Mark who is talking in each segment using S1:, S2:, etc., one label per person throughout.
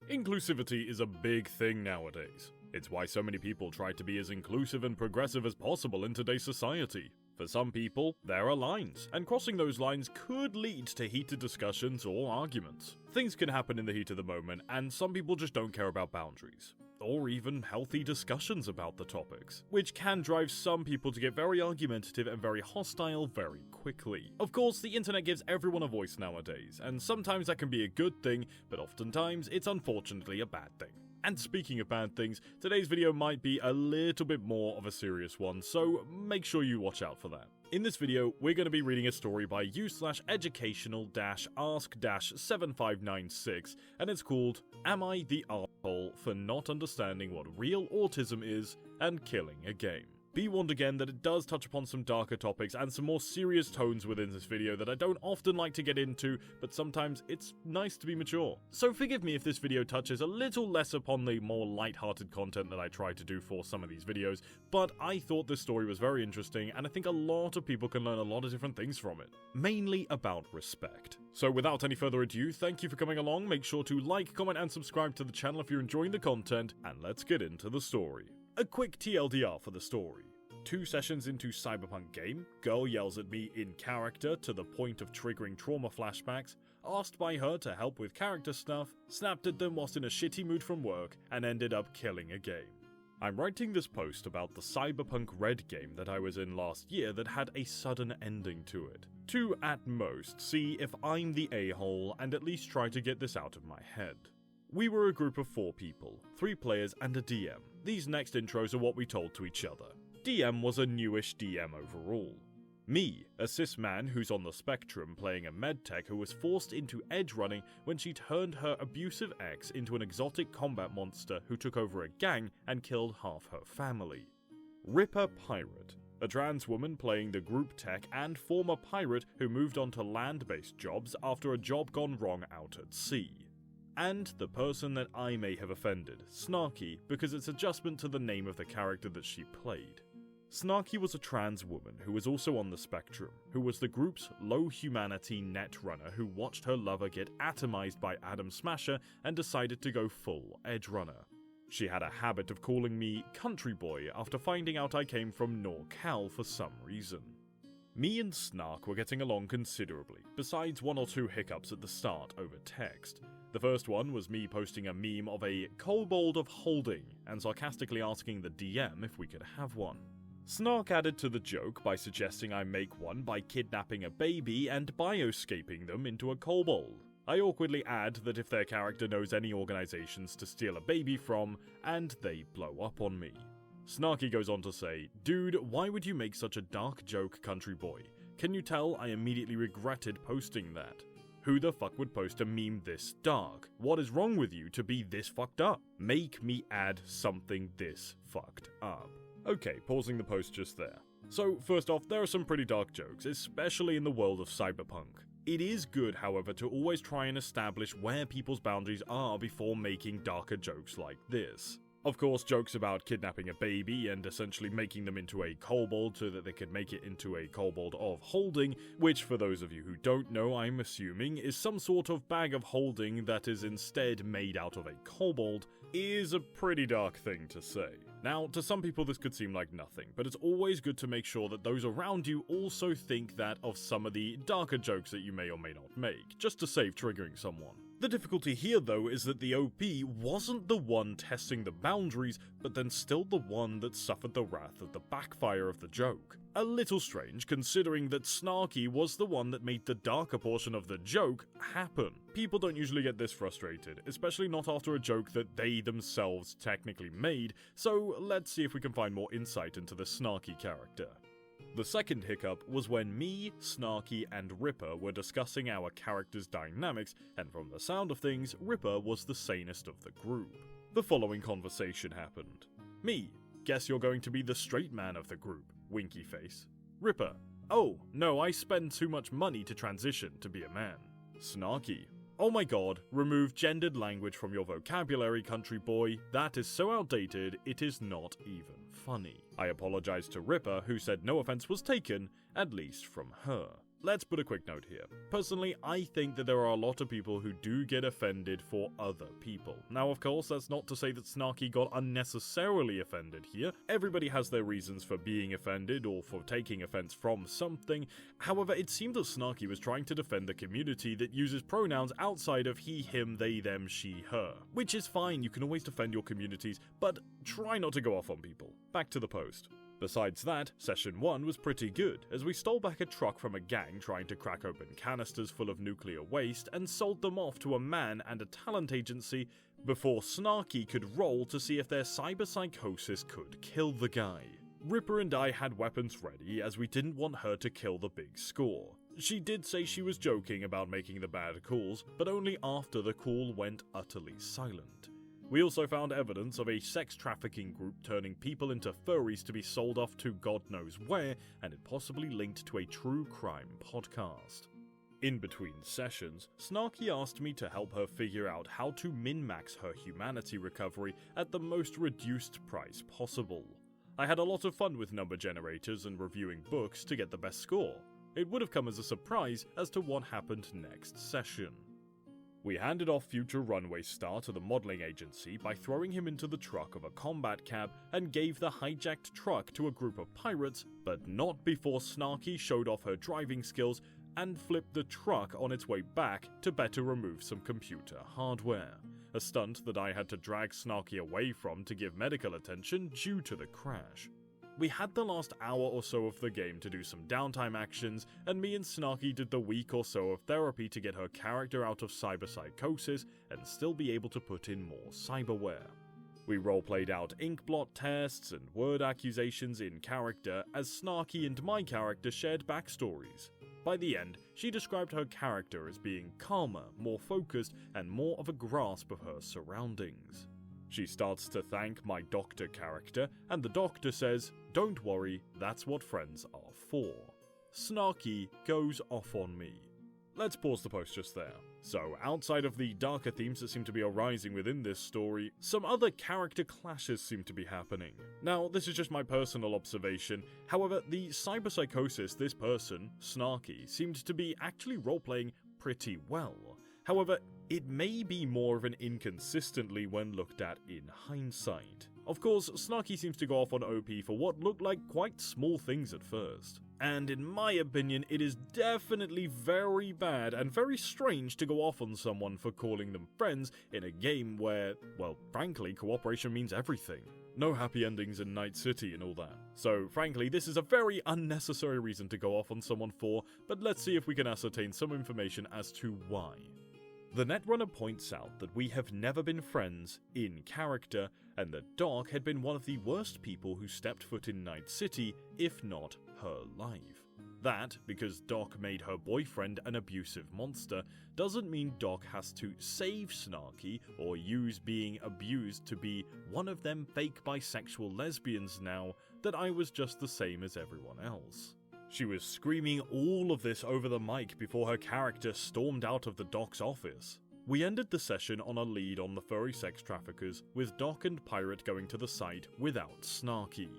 S1: Inclusivity is a big thing nowadays. It's why so many people try to be as inclusive and progressive as possible in today's society. For some people, there are lines, and crossing those lines could lead to heated discussions or arguments. Things can happen in the heat of the moment, and some people just don't care about boundaries, or even healthy discussions about the topics, which can drive some people to get very argumentative and very hostile very quickly. Of course, the internet gives everyone a voice nowadays, and sometimes that can be a good thing, but oftentimes it's unfortunately a bad thing. And speaking of bad things, today's video might be a little bit more of a serious one, so make sure you watch out for that. In this video, we're going to be reading a story by u/educational-ask-7596, and it's called Am I the Arsehole for Not Understanding What Real Autism Is and Killing a Game? Be warned again that it does touch upon some darker topics and some more serious tones within this video that I don't often like to get into, but sometimes it's nice to be mature. So forgive me if this video touches a little less upon the more light-hearted content that I try to do for some of these videos, but I thought this story was very interesting and I think a lot of people can learn a lot of different things from it. Mainly about respect. So without any further ado, thank you for coming along, make sure to like, comment and subscribe to the channel if you're enjoying the content, and let's get into the story. A quick TLDR for the story. 2 sessions into Cyberpunk game, girl yells at me in character to the point of triggering trauma flashbacks, asked by her to help with character stuff, snapped at them whilst in a shitty mood from work, and ended up killing a game. I'm writing this post about the Cyberpunk Red game that I was in last year that had a sudden ending to it. To, at most, see if I'm the a-hole and at least try to get this out of my head. We were a group of 4 people, 3 players and a DM. These next intros are what we told to each other. DM was a newish DM overall. Me, a cis man who's on the spectrum playing a medtech who was forced into edge running when she turned her abusive ex into an exotic combat monster who took over a gang and killed half her family. Ripper Pirate, a trans woman playing the group tech and former pirate who moved on to land-based jobs after a job gone wrong out at sea. And the person that I may have offended, Snarky, because it's adjustment to the name of the character that she played. Snarky was a trans woman who was also on the spectrum, who was the group's low-humanity netrunner who watched her lover get atomized by Adam Smasher and decided to go full edge runner. She had a habit of calling me country boy after finding out I came from NorCal for some reason. Me and Snark were getting along considerably, besides 1 or 2 hiccups at the start over text. The first one was me posting a meme of a kobold of holding and sarcastically asking the DM if we could have one. Snark added to the joke by suggesting I make one by kidnapping a baby and bioscaping them into a kobold. I awkwardly add that if their character knows any organizations to steal a baby from, and they blow up on me. Snarky goes on to say, "Dude, why would you make such a dark joke, country boy? Can you tell I immediately regretted posting that? Who the fuck would post a meme this dark? What is wrong with you to be this fucked up? Make me add something this fucked up." Okay, pausing the post just there. So, first off, there are some pretty dark jokes, especially in the world of cyberpunk. It is good, however, to always try and establish where people's boundaries are before making darker jokes like this. Of course, jokes about kidnapping a baby and essentially making them into a kobold so that they could make it into a kobold of holding, which for those of you who don't know, I'm assuming is some sort of bag of holding that is instead made out of a kobold, is a pretty dark thing to say. Now, to some people this could seem like nothing, but it's always good to make sure that those around you also think that of some of the darker jokes that you may or may not make, just to save triggering someone. The difficulty here though is that the OP wasn't the one testing the boundaries, but then still the one that suffered the wrath of the backfire of the joke. A little strange considering that Snarky was the one that made the darker portion of the joke happen. People don't usually get this frustrated, especially not after a joke that they themselves technically made, so let's see if we can find more insight into the Snarky character. The second hiccup was when me, Snarky, and Ripper were discussing our characters' dynamics, and from the sound of things, Ripper was the sanest of the group. The following conversation happened. Me, guess you're going to be the straight man of the group, winky face. Ripper, oh, no, I spend too much money to transition to be a man. Snarky, oh my god, remove gendered language from your vocabulary, country boy. That is so outdated, it is not even funny. I apologized to Ripper, who said no offense was taken, at least from her. let's put a quick note here. Personally, I think that there are a lot of people who do get offended for other people. Now, of course, that's not to say that Snarky got unnecessarily offended here. Everybody has their reasons for being offended or for taking offense from something. However, it seemed that Snarky was trying to defend the community that uses pronouns outside of he, him, they, them, she, her. Which is fine, you can always defend your communities, but try not to go off on people. Back to the post. Besides that, Session 1 was pretty good, as we stole back a truck from a gang trying to crack open canisters full of nuclear waste and sold them off to a man and a talent agency before Snarky could roll to see if their cyberpsychosis could kill the guy. Ripper and I had weapons ready as we didn't want her to kill the big score. She did say she was joking about making the bad calls, but only after the call went utterly silent. We also found evidence of a sex trafficking group turning people into furries to be sold off to God knows where, and it possibly linked to a true crime podcast. In between sessions, Snarky asked me to help her figure out how to min-max her humanity recovery at the most reduced price possible. I had a lot of fun with number generators and reviewing books to get the best score. It would have come as a surprise as to what happened next session. We handed off future runway star to the modeling agency by throwing him into the truck of a combat cab and gave the hijacked truck to a group of pirates, but not before Snarky showed off her driving skills and flipped the truck on its way back to better remove some computer hardware. A stunt that I had to drag Snarky away from to give medical attention due to the crash. We had the last hour or so of the game to do some downtime actions, and me and Snarky did the week or so of therapy to get her character out of cyberpsychosis and still be able to put in more cyberware. We roleplayed out ink blot tests and word accusations in character as Snarky and my character shared backstories. By the end, she described her character as being calmer, more focused, and more of a grasp of her surroundings. She starts to thank my doctor character, and the doctor says, "Don't worry, that's what friends are for." Snarky goes off on me. Let's pause the post just there. So, outside of the darker themes that seem to be arising within this story, some other character clashes seem to be happening. Now, this is just my personal observation, however, the cyberpsychosis this person, Snarky, seemed to be actually roleplaying pretty well. However, it may be more of an inconsistently when looked at in hindsight. Of course, Snarky seems to go off on OP for what looked like quite small things at first. And in my opinion, it is definitely very bad and very strange to go off on someone for calling them friends in a game where, well, frankly, cooperation means everything. No happy endings in Night City and all that. So, frankly, this is a very unnecessary reason to go off on someone for, but let's see if we can ascertain some information as to why. The Netrunner points out that we have never been friends in character, and that Doc had been one of the worst people who stepped foot in Night City, if not her life. That, because Doc made her boyfriend an abusive monster, doesn't mean Doc has to save Snarky or use being abused to be one of them fake bisexual lesbians now, that I was just the same as everyone else. She was screaming all of this over the mic before her character stormed out of the Doc's office. We ended the session on a lead on the furry sex traffickers, with Doc and Pirate going to the site without Snarky.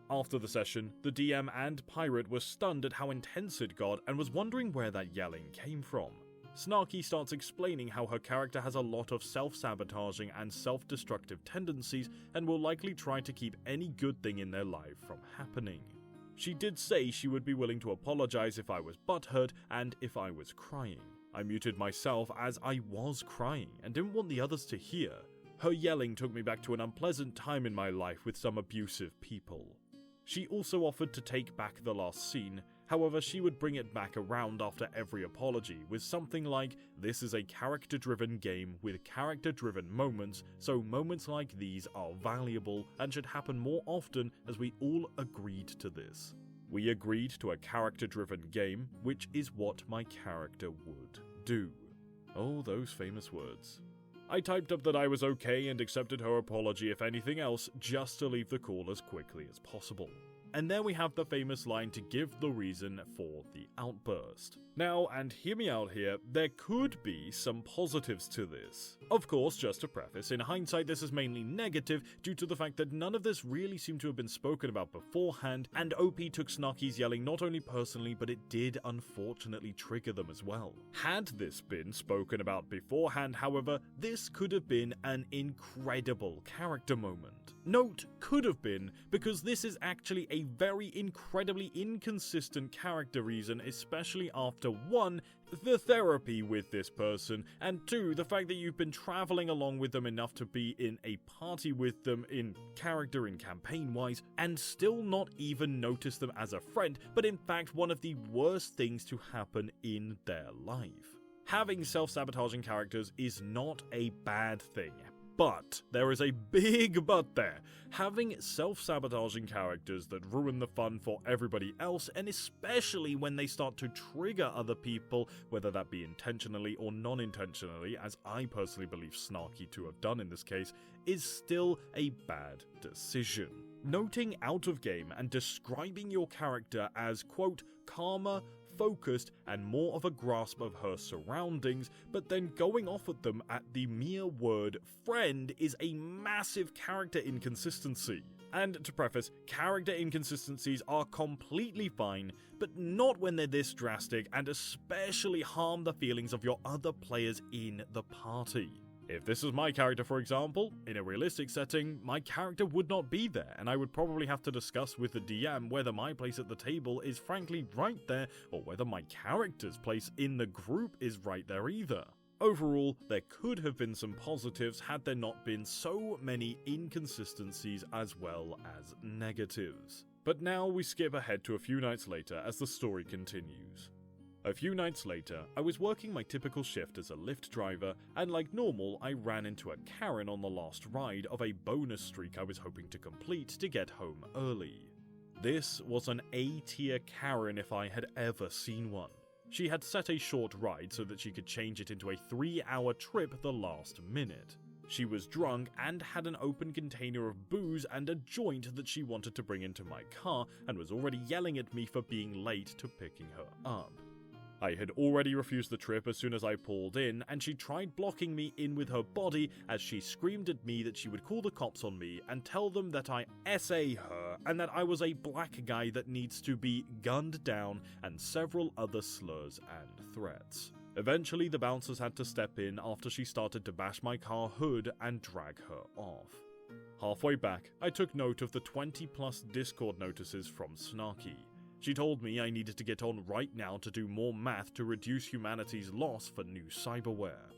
S1: After the session, the DM and Pirate were stunned at how intense it got and was wondering where that yelling came from. Snarky starts explaining how her character has a lot of self-sabotaging and self-destructive tendencies and will likely try to keep any good thing in their life from happening. She did say she would be willing to apologize if I was butthurt and if I was crying. I muted myself as I was crying and didn't want the others to hear. Her yelling took me back to an unpleasant time in my life with some abusive people. She also offered to take back the last scene, however she would bring it back around after every apology with something like, "This is a character-driven game with character-driven moments, so moments like these are valuable and should happen more often as we all agreed to this." We agreed to a character-driven game, which is what my character would do. Oh, those famous words. I typed up that I was okay and accepted her apology if anything else, just to leave the call as quickly as possible. And there we have the famous line to give the reason for the outburst. Now, and hear me out here, there could be some positives to this. Of course, just to preface, in hindsight this is mainly negative due to the fact that none of this really seemed to have been spoken about beforehand, and OP took Snarky's yelling not only personally, but it did unfortunately trigger them as well. Had this been spoken about beforehand, however, this could have been an incredible character moment. Note could have been, because this is actually a very incredibly inconsistent character reason, especially after 1, the therapy with this person, and 2, the fact that you've been traveling along with them enough to be in a party with them in character and campaign-wise, and still not even notice them as a friend, but in fact one of the worst things to happen in their life. Having self-sabotaging characters is not a bad thing. But there is a big but there. Having self-sabotaging characters that ruin the fun for everybody else, and especially when they start to trigger other people, whether that be intentionally or non-intentionally, as I personally believe Snarky to have done in this case, is still a bad decision. Noting out of game and describing your character as, quote, calmer, focused, and more of a grasp of her surroundings, but then going off at them at the mere word friend is a massive character inconsistency. And to preface, character inconsistencies are completely fine, but not when they're this drastic and especially harm the feelings of your other players in the party. If this was my character, for example, in a realistic setting, my character would not be there, and I would probably have to discuss with the DM whether my place at the table is frankly right there, or whether my character's place in the group is right there either. Overall, there could have been some positives had there not been so many inconsistencies as well as negatives. But now we skip ahead to a few nights later as the story continues. A few nights later, I was working my typical shift as a Lyft driver, and like normal, I ran into a Karen on the last ride of a bonus streak I was hoping to complete to get home early. This was an A-tier Karen if I had ever seen one. She had set a short ride so that she could change it into a 3-hour trip the last minute. She was drunk and had an open container of booze and a joint that she wanted to bring into my car, and was already yelling at me for being late to picking her up. I had already refused the trip as soon as I pulled in, and she tried blocking me in with her body as she screamed at me that she would call the cops on me and tell them that I SA her and that I was a black guy that needs to be gunned down, and several other slurs and threats. Eventually, the bouncers had to step in after she started to bash my car hood and drag her off. Halfway back, I took note of the 20+ Discord notices from Snarky. She told me I needed to get on right now to do more math to reduce humanity's loss for new cyberware.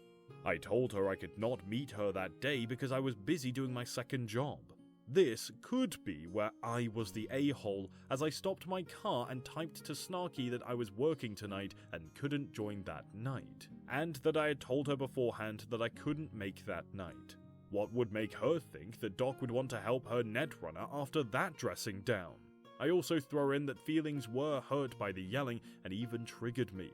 S1: I told her I could not meet her that day because I was busy doing my second job. This could be where I was the a-hole, as I stopped my car and typed to Snarky that I was working tonight and couldn't join that night, and that I had told her beforehand that I couldn't make that night. What would make her think that Doc would want to help her netrunner after that dressing down? I also throw in that feelings were hurt by the yelling and even triggered me.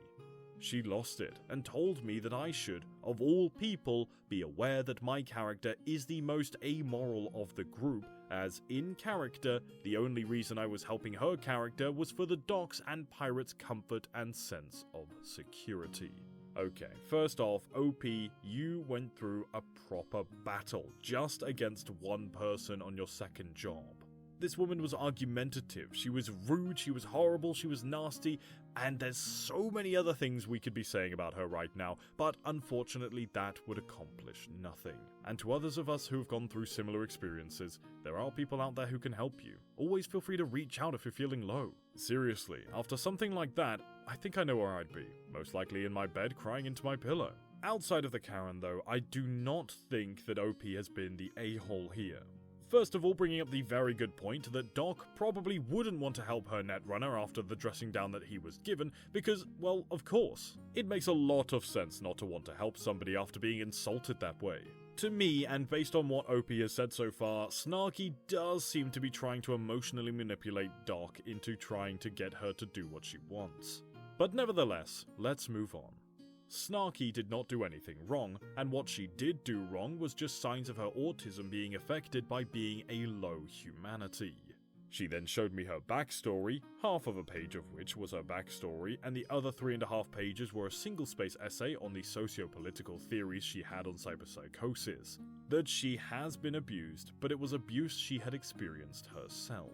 S1: She lost it and told me that I should, of all people, be aware that my character is the most amoral of the group, as in character, the only reason I was helping her character was for the Doc's and Pirate's comfort and sense of security. Okay, first off, OP, you went through a proper battle just against one person on your second job. This woman was argumentative, she was rude, she was horrible, she was nasty, and there's so many other things we could be saying about her right now, but unfortunately that would accomplish nothing. And to others of us who have gone through similar experiences, there are people out there who can help you. Always feel free to reach out if you're feeling low. Seriously, after something like that, I think I know where I'd be. Most likely in my bed crying into my pillow. Outside of the Karen though, I do not think that OP has been the a-hole here. First of all, bringing up the very good point that Doc probably wouldn't want to help her netrunner after the dressing down that he was given, because, well, of course. It makes a lot of sense not to want to help somebody after being insulted that way. To me, and based on what OP has said so far, Snarky does seem to be trying to emotionally manipulate Doc into trying to get her to do what she wants. But nevertheless, let's move on. Snarky did not do anything wrong, and what she did do wrong was just signs of her autism being affected by being a low humanity. She then showed me her backstory, half of a page of which was her backstory, and the other 3.5 pages were a single-space essay on the socio-political theories she had on cyberpsychosis. That she has been abused, but it was abuse she had experienced herself.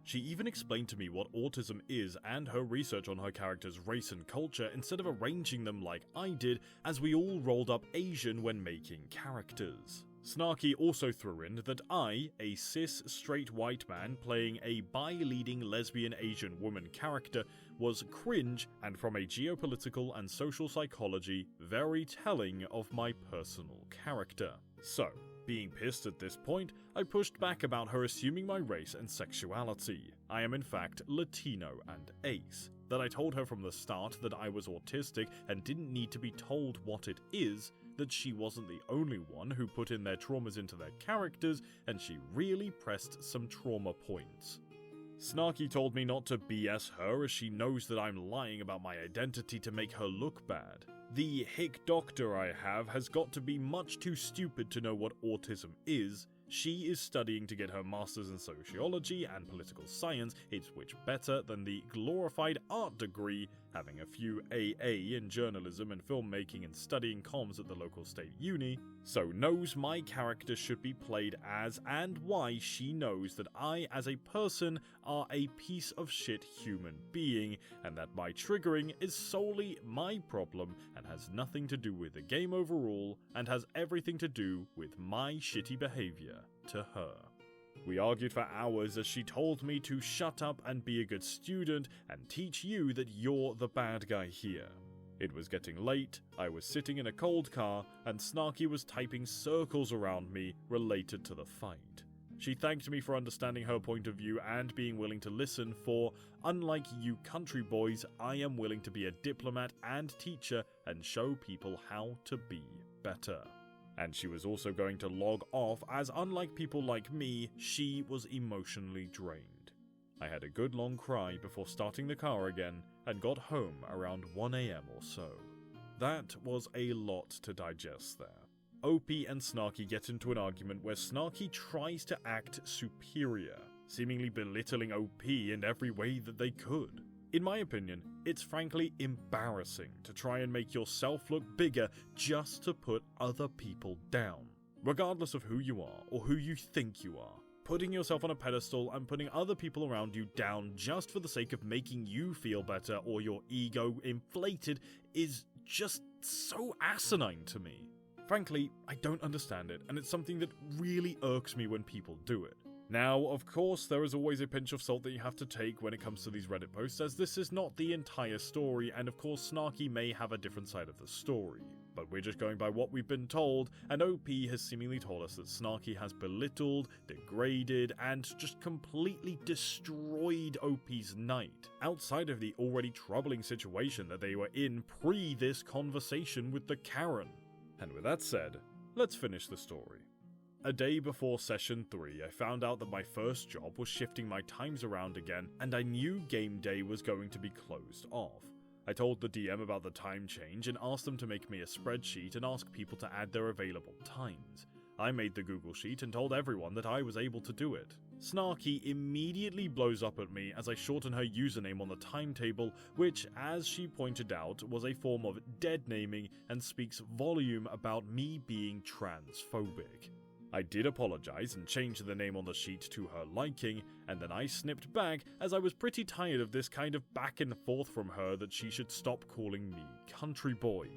S1: She even explained to me what autism is and her research on her character's race and culture instead of arranging them like I did, as we all rolled up Asian when making characters. Snarky also threw in that I, a cis straight white man playing a bi-leading lesbian Asian woman character, was cringe and from a geopolitical and social psychology very telling of my personal character. So, being pissed at this point, I pushed back about her assuming my race and sexuality. I am in fact Latino and ace. That I told her from the start that I was autistic and didn't need to be told what it is, that she wasn't the only one who put in their traumas into their characters, and she really pressed some trauma points. Snarky told me not to BS her as she knows that I'm lying about my identity to make her look bad. The hick doctor I have has got to be much too stupid to know what autism is. She is studying to get her master's in sociology and political science, it's which better than the glorified art degree, having a few AA in journalism and filmmaking and studying comms at the local state uni, so knows my character should be played as and why she knows that I as a person are a piece of shit human being, and that my triggering is solely my problem and has nothing to do with the game overall and has everything to do with my shitty behavior to her. We argued for hours as she told me to shut up and be a good student and teach you that you're the bad guy here. It was getting late, I was sitting in a cold car, and Snarky was typing circles around me related to the fight. She thanked me for understanding her point of view and being willing to listen for, unlike you country boys, I am willing to be a diplomat and teacher and show people how to be better. And she was also going to log off as, unlike people like me, she was emotionally drained. I had a good long cry before starting the car again and got home around 1 AM or so. That was a lot to digest there. OP and Snarky get into an argument where Snarky tries to act superior, seemingly belittling OP in every way that they could. In my opinion, it's frankly embarrassing to try and make yourself look bigger just to put other people down. Regardless of who you are or who you think you are, putting yourself on a pedestal and putting other people around you down just for the sake of making you feel better or your ego inflated is just so asinine to me. Frankly, I don't understand it, and it's something that really irks me when people do it. Now, of course, there is always a pinch of salt that you have to take when it comes to these Reddit posts, as this is not the entire story, and of course Snarky may have a different side of the story. But we're just going by what we've been told, and OP has seemingly told us that Snarky has belittled, degraded, and just completely destroyed OP's night, outside of the already troubling situation that they were in pre this conversation with the Karen. And with that said, let's finish the story. A day before session 3, I found out that my first job was shifting my times around again, and I knew game day was going to be closed off. I told the DM about the time change and asked them to make me a spreadsheet and ask people to add their available times. I made the Google Sheet and told everyone that I was able to do it. Snarky immediately blows up at me as I shorten her username on the timetable, which, as she pointed out, was a form of dead naming and speaks volume about me being transphobic. I did apologize and change the name on the sheet to her liking, and then I snipped back as I was pretty tired of this kind of back and forth from her that she should stop calling me country boy.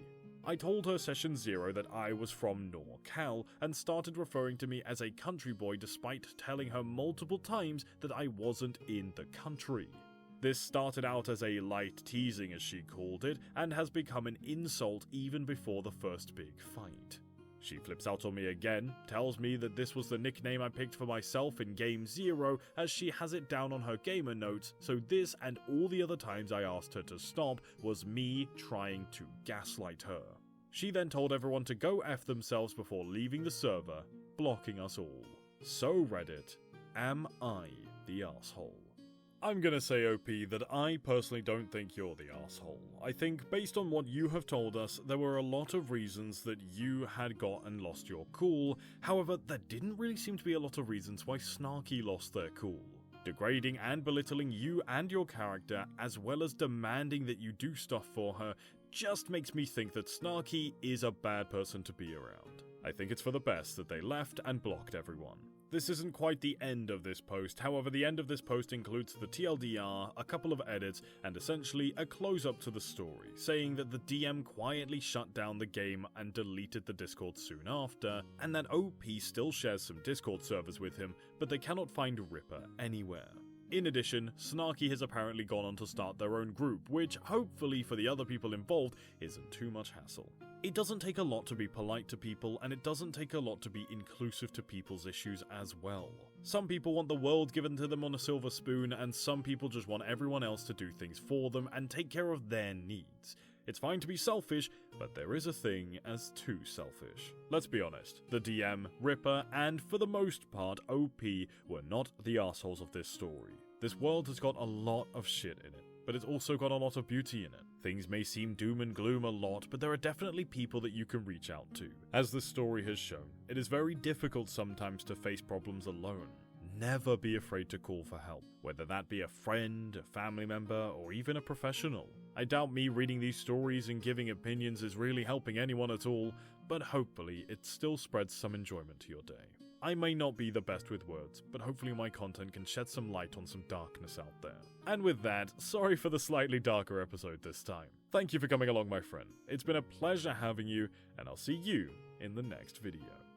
S1: I told her session 0 that I was from NorCal and started referring to me as a country boy despite telling her multiple times that I wasn't in the country. This started out as a light teasing, as she called it, and has become an insult even before the first big fight. She flips out on me again, tells me that this was the nickname I picked for myself in Game 0 as she has it down on her gamer notes, so this and all the other times I asked her to stop was me trying to gaslight her. She then told everyone to go F themselves before leaving the server, blocking us all. So Reddit, am I the asshole? I'm gonna say, OP, that I personally don't think you're the asshole. I think, based on what you have told us, there were a lot of reasons that you had got and lost your cool. However, there didn't really seem to be a lot of reasons why Snarky lost their cool. degrading and belittling you and your character, as well as demanding that you do stuff for her, just makes me think that Snarky is a bad person to be around. I think it's for the best that they left and blocked everyone. This isn't quite the end of this post, however the end of this post includes the TLDR, a couple of edits, and essentially a close-up to the story, saying that the DM quietly shut down the game and deleted the Discord soon after, and that OP still shares some Discord servers with him, but they cannot find Ripper anywhere. In addition, Snarky has apparently gone on to start their own group, which hopefully for the other people involved isn't too much hassle. It doesn't take a lot to be polite to people, and it doesn't take a lot to be inclusive to people's issues as well. Some people want the world given to them on a silver spoon, and some people just want everyone else to do things for them and take care of their needs. It's fine to be selfish, but there is a thing as too selfish. Let's be honest, the DM, Ripper, and for the most part OP were not the assholes of this story. This world has got a lot of shit in it, but it's also got a lot of beauty in it. Things may seem doom and gloom a lot, but there are definitely people that you can reach out to. As the story has shown, it is very difficult sometimes to face problems alone. Never be afraid to call for help, whether that be a friend, a family member, or even a professional. I doubt me reading these stories and giving opinions is really helping anyone at all, but hopefully it still spreads some enjoyment to your day. I may not be the best with words, but hopefully my content can shed some light on some darkness out there. And with that, sorry for the slightly darker episode this time. Thank you for coming along, my friend. It's been a pleasure having you, and I'll see you in the next video.